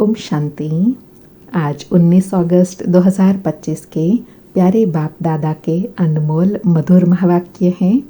ओम शांति। आज 19 अगस्त 2025 के प्यारे बाप दादा के अनमोल मधुर महावाक्य हैं।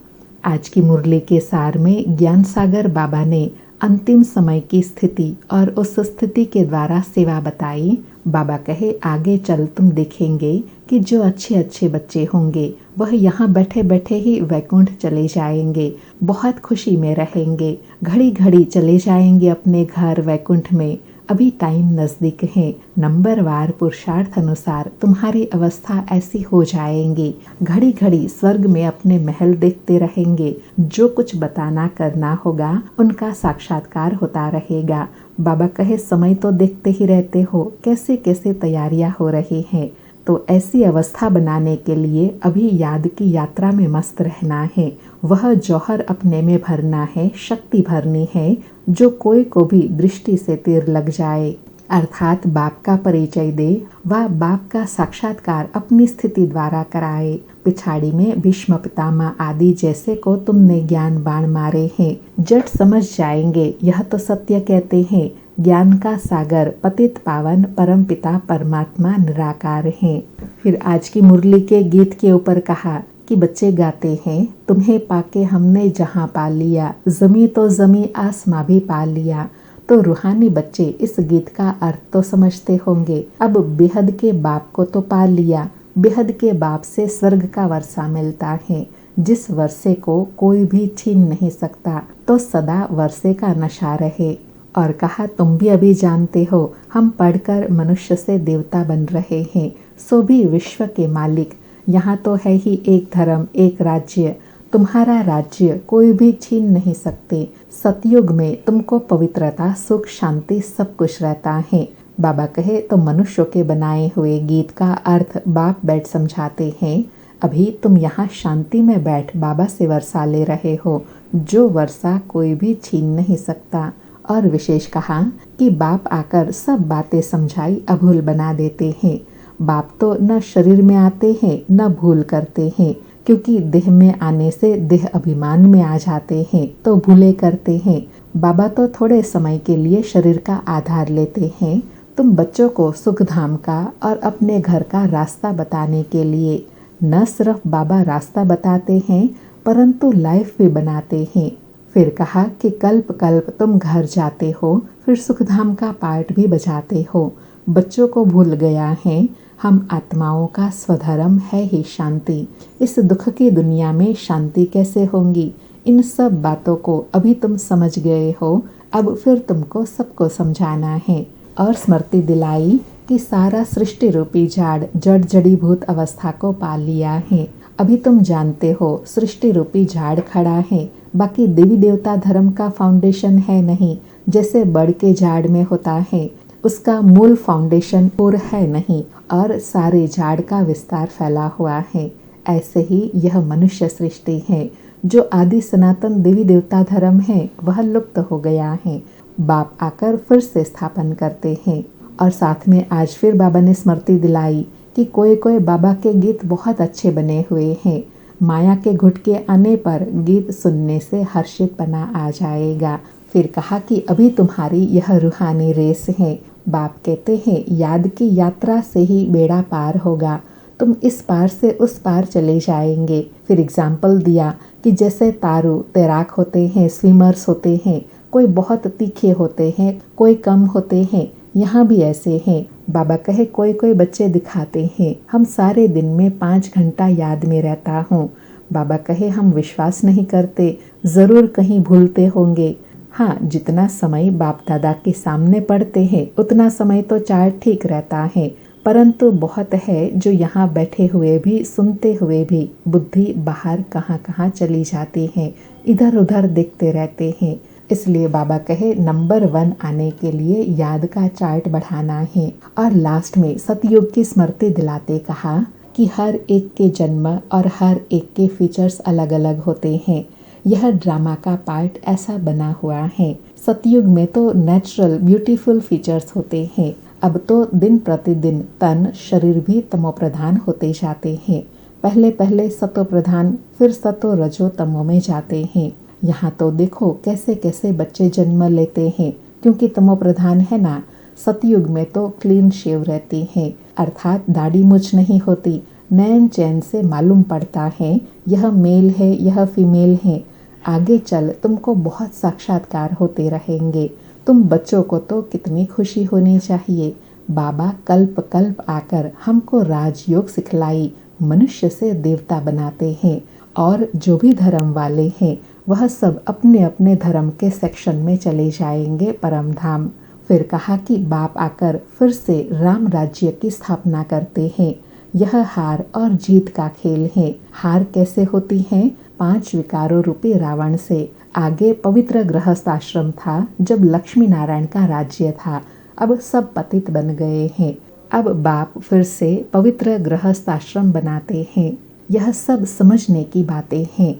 आज की मुरली के सार में ज्ञान सागर बाबा ने अंतिम समय की स्थिति और उस स्थिति के द्वारा सेवा बताई। बाबा कहे, आगे चल तुम देखेंगे कि जो अच्छे अच्छे बच्चे होंगे वह यहाँ बैठे बैठे ही वैकुंठ चले जाएंगे, बहुत खुशी में रहेंगे, घड़ी घड़ी चले जाएंगे अपने घर वैकुंठ में। अभी टाइम नज़दीक है, नंबरवार पुरुषार्थ अनुसार तुम्हारी अवस्था ऐसी हो जाएंगी, घड़ी घड़ी स्वर्ग में अपने महल देखते रहेंगे, जो कुछ बताना करना होगा उनका साक्षात्कार होता रहेगा। बाबा कहे, समय तो देखते ही रहते हो कैसे कैसे तैयारियां हो रही हैं, तो ऐसी अवस्था बनाने के लिए अभी याद की यात्रा में मस्त रहना है। वह जौहर अपने में भरना है, शक्ति भरनी है, जो कोई को भी दृष्टि से तीर लग जाए, अर्थात बाप का परिचय दे व बाप का साक्षात्कार अपनी स्थिति द्वारा कराए। पिछाड़ी में भीष्म पितामह आदि जैसे को तुमने ज्ञान बाण मारे हैं, जट समझ जाएंगे। यह तो सत्य कहते हैं, ज्ञान का सागर पतित पावन परम पिता परमात्मा निराकार हैं। फिर आज की मुरली के गीत के ऊपर कहा कि बच्चे गाते हैं, तुम्हें पाके हमने जहां पा लिया, जमी तो जमी आसमां भी पा लिया। तो रूहानी बच्चे इस गीत का अर्थ तो समझते होंगे। अब बेहद के बाप को तो पा लिया, बेहद के बाप से स्वर्ग का वर्षा मिलता है, जिस वर्षे को कोई भी छीन नहीं सकता, तो सदा वर्षे का नशा रहे। और कहा, तुम भी अभी जानते हो, हम पढ़कर मनुष्य से देवता बन रहे हैं, सो भी विश्व के मालिक। यहाँ तो है ही एक धर्म, एक राज्य, तुम्हारा राज्य कोई भी छीन नहीं सकते। सतयुग में तुमको पवित्रता, सुख, शांति सब कुछ रहता है। बाबा कहे, तो मनुष्यों के बनाए हुए गीत का अर्थ बाप बैठ समझाते हैं। अभी तुम यहाँ शांति में बैठ बाबा से वर्षा ले रहे हो, जो वर्षा कोई भी छीन नहीं सकता। और विशेष कहा कि बाप आकर सब बातें समझाई अभूल बना देते हैं। बाप तो न शरीर में आते हैं न भूल करते हैं, क्योंकि देह में आने से देह अभिमान में आ जाते हैं तो भूले करते हैं। बाबा तो थोड़े समय के लिए शरीर का आधार लेते हैं। तुम बच्चों को सुख धाम का और अपने घर का रास्ता बताने के लिए न सिर्फ बाबा रास्ता बताते हैं, परंतु लाइफ भी बनाते हैं। फिर कहा कि कल्प कल्प तुम घर जाते हो, फिर सुखधाम का पार्ट भी बजाते हो। बच्चों को भूल गया है, हम आत्माओं का स्वधर्म है ही शांति। इस दुख की दुनिया में शांति कैसे होंगी, इन सब बातों को अभी तुम समझ गए हो, अब फिर तुमको सबको समझाना है। और स्मृति दिलाई कि सारा सृष्टि रूपी झाड़ जड़ जड़ीभूत अवस्था को पा लिया है। अभी तुम जानते हो सृष्टि रूपी झाड़ खड़ा है, बाकी देवी देवता धर्म का फाउंडेशन है नहीं। जैसे बड़ के झाड़ में होता है, उसका मूल फाउंडेशन और है नहीं और सारे झाड़ का विस्तार फैला हुआ है। ऐसे ही यह मनुष्य सृष्टि है, जो आदि सनातन देवी देवता धर्म है वह लुप्त हो गया है। बाप आकर फिर से स्थापन करते हैं। और साथ में आज फिर बाबा ने स्मृति दिलाई कि कोई कोई बाबा के गीत बहुत अच्छे बने हुए हैं। माया के घुटके आने पर गीत सुनने से हर्षितपना आ जाएगा। फिर कहा कि अभी तुम्हारी यह रूहानी रेस है। बाप कहते हैं, याद की यात्रा से ही बेड़ा पार होगा, तुम इस पार से उस पार चले जाएंगे। फिर एग्जाम्पल दिया कि जैसे तारू तैराक होते हैं, स्विमर्स होते हैं, कोई बहुत तीखे होते हैं, कोई कम होते हैं, यहाँ भी ऐसे हैं। बाबा कहे, कोई कोई बच्चे दिखाते हैं, हम सारे दिन में 5 घंटा याद में रहता हूँ। बाबा कहे, हम विश्वास नहीं करते, ज़रूर कहीं भूलते होंगे। हाँ, जितना समय बाप दादा के सामने पढ़ते हैं उतना समय तो चार्ट ठीक रहता है, परंतु बहुत है जो यहाँ बैठे हुए भी सुनते हुए भी बुद्धि बाहर कहाँ कहाँ चली जाती है, इधर उधर देखते रहते हैं। इसलिए बाबा कहे, नंबर 1 आने के लिए याद का चार्ट बढ़ाना है। और लास्ट में सतयुग की स्मृति दिलाते कहा कि हर एक के जन्म और हर एक के फीचर्स अलग अलग होते हैं। यह ड्रामा का पार्ट ऐसा बना हुआ है। सतयुग में तो नेचुरल ब्यूटीफुल फीचर्स होते हैं। अब तो दिन प्रतिदिन तन शरीर भी तमो प्रधान होते जाते हैं। पहले पहले सतो प्रधान, फिर सतो रजो तमो में जाते हैं। यहाँ तो देखो कैसे कैसे बच्चे जन्म लेते हैं, क्योंकि तमो प्रधान है ना, सतयुग में तो क्लीन शेव रहती हैं, अर्थात दाढ़ी मूछ नहीं होती। नैन चैन से मालूम पड़ता है यह मेल है यह फीमेल है। आगे चल तुमको बहुत साक्षात्कार होते रहेंगे। तुम बच्चों को तो कितनी खुशी होनी चाहिए। बाबा कल्प कल्प आकर हमको राजयोग सिखलाई, मनुष्य से देवता बनाते हैं। और जो भी धर्म वाले हैं वह सब अपने अपने धर्म के सेक्शन में चले जाएंगे परम धाम। फिर कहा कि बाप आकर फिर से राम राज्य की स्थापना करते हैं। यह हार और जीत का खेल है। हार कैसे होती है? 5 विकारों रूपी रावण से। आगे पवित्र गृहस्थ आश्रम था जब लक्ष्मी नारायण का राज्य था, अब सब पतित बन गए हैं। अब बाप फिर से पवित्र गृहस्थ आश्रम बनाते हैं। यह सब समझने की बातें हैं।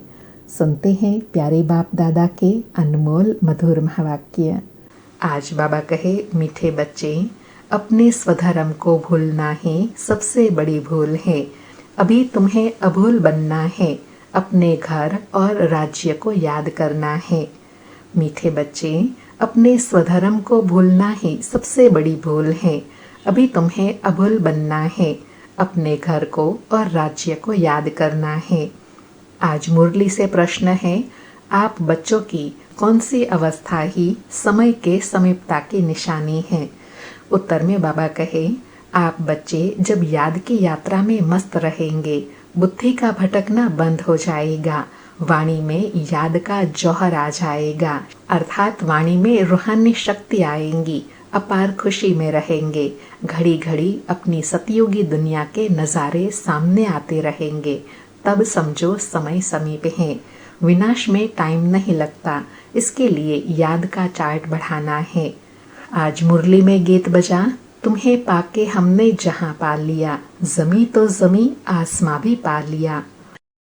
सुनते हैं प्यारे बाप दादा के अनमोल मधुर महावाक्य। आज बाबा कहे, मीठे बच्चे, अपने स्वधर्म को भूलना ही सबसे बड़ी भूल है। अभी तुम्हें अभूल बनना है, अपने घर और राज्य को याद करना है। मीठे बच्चे, अपने स्वधर्म को भूलना ही सबसे बड़ी भूल है। अभी तुम्हें अभूल बनना है, अपने घर को और राज्य को याद करना है। आज मुरली से प्रश्न है, आप बच्चों की कौन सी अवस्था ही समय के समीपता की निशानी है? उत्तर में बाबा कहे, आप बच्चे जब याद की यात्रा में मस्त रहेंगे, बुद्धि का भटकना बंद हो जाएगा, वाणी में याद का जौहर आ जाएगा, अर्थात वाणी में रूहानी शक्ति आएंगी, अपार खुशी में रहेंगे। घड़ी घड़ी अपनी सतयुगी दुनिया के नज़ारे सामने आते रहेंगे। तब समझो समय समीप है। विनाश में टाइम नहीं लगता, इसके लिए याद का चार्ट बढ़ाना है। आज मुरली में गीत बजा, तुम्हें पाके हमने जहां पा लिया, जमी तो जमी आसमां भी पा लिया।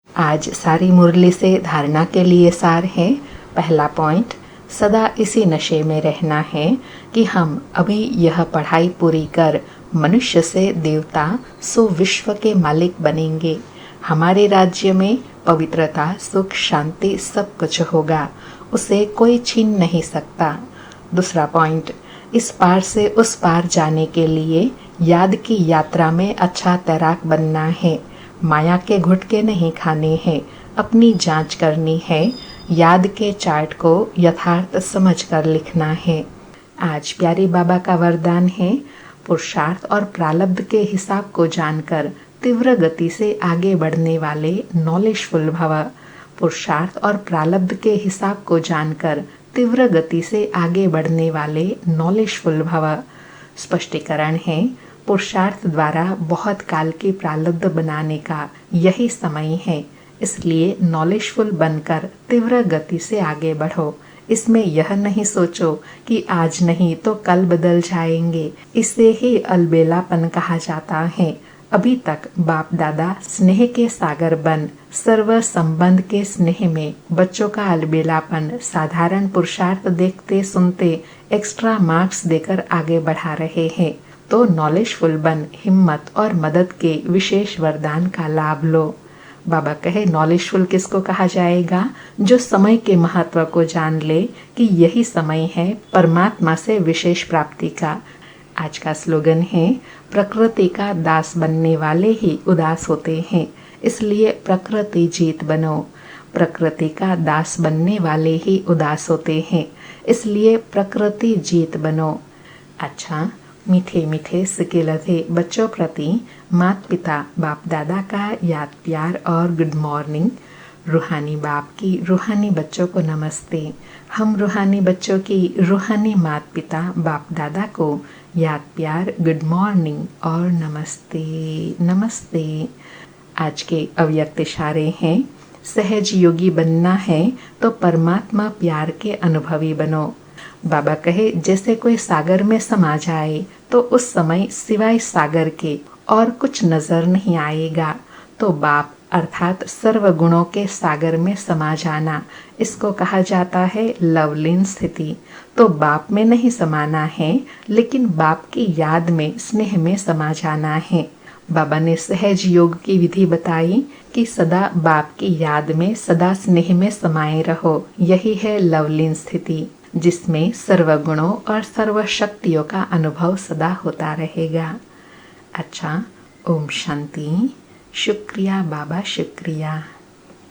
आज सारी मुरली से धारणा के लिए सार है। पहला पॉइंट, सदा इसी नशे में रहना है कि हम अभी यह पढ़ाई पूरी कर मनुष्य से देवता सो विश्व के मालिक बनेंगे। हमारे राज्य में पवित्रता, सुख, शांति सब कुछ होगा, उसे कोई छीन नहीं सकता। दूसरा पॉइंट, इस पार से उस पार जाने के लिए याद की यात्रा में अच्छा तैराक बनना है। माया के घुटके नहीं खाने हैं, अपनी जांच करनी है। याद के चार्ट को यथार्थ समझकर लिखना है। आज प्यारे बाबा का वरदान है, पुरुषार्थ और प्रारब्ध के हिसाब को जानकर तीव्र गति से आगे बढ़ने वाले नॉलेजफुल भव। पुरुषार्थ और प्रारब्ध के हिसाब को जानकर तीव्र गति से आगे बढ़ने वाले नॉलेजफुल भव। स्पष्टीकरण है, पुरुषार्थ द्वारा बहुत काल की प्रारब्ध बनाने का यही समय है, इसलिए नॉलेजफुल बनकर तीव्र गति से आगे बढ़ो। इसमें यह नहीं सोचो कि आज नहीं तो कल बदल जाएंगे, इसे ही अलबेलापन कहा जाता है। अभी तक बाप दादा स्नेह के सागर बन सर्व संबंध के स्नेह में बच्चों का अलबेलापन साधारण पुरुषार्थ देखते सुनते एक्स्ट्रा मार्क्स देकर आगे बढ़ा रहे हैं। तो नॉलेजफुल बन हिम्मत और मदद के विशेष वरदान का लाभ लो। बाबा कहे, नॉलेजफुल किसको कहा जाएगा? जो समय के महत्व को जान ले कि यही समय है परमात्मा से विशेष प्राप्ति का। आज का स्लोगन है, प्रकृति का दास बनने वाले ही उदास होते हैं, इसलिए प्रकृति जीत बनो। प्रकृति का दास बनने वाले ही उदास होते हैं, इसलिए प्रकृति जीत बनो। अच्छा, मीठे मीठे सिकेलधे बच्चों प्रति माता पिता बाप दादा का याद प्यार और गुड मॉर्निंग। रूहानी बाप की रूहानी बच्चों को नमस्ते। हम रूहानी बच्चों की रूहानी माता पिता बाप दादा को याद प्यार, गुड मॉर्निंग और नमस्ते नमस्ते। आज के अव्यक्त इशारे हैं, सहज योगी बनना है तो परमात्मा प्यार के अनुभवी बनो। बाबा कहे, जैसे कोई सागर में समा जाए तो उस समय सिवाय सागर के और कुछ नजर नहीं आएगा। तो बाप अर्थात सर्व गुणों के सागर में समा जाना, इसको कहा जाता है लवलीन स्थिति। तो बाप में नहीं समाना है, लेकिन बाप की याद में स्नेह में समा जाना है। बाबा ने सहज योग की विधि बताई कि सदा बाप की याद में सदा स्नेह में समाये रहो, यही है लवलीन स्थिति। जिसमें सर्वगुणों और सर्वशक्तियों का अनुभव सदा होता रहेगा। अच्छा, ओम शांति। शुक्रिया बाबा, शुक्रिया।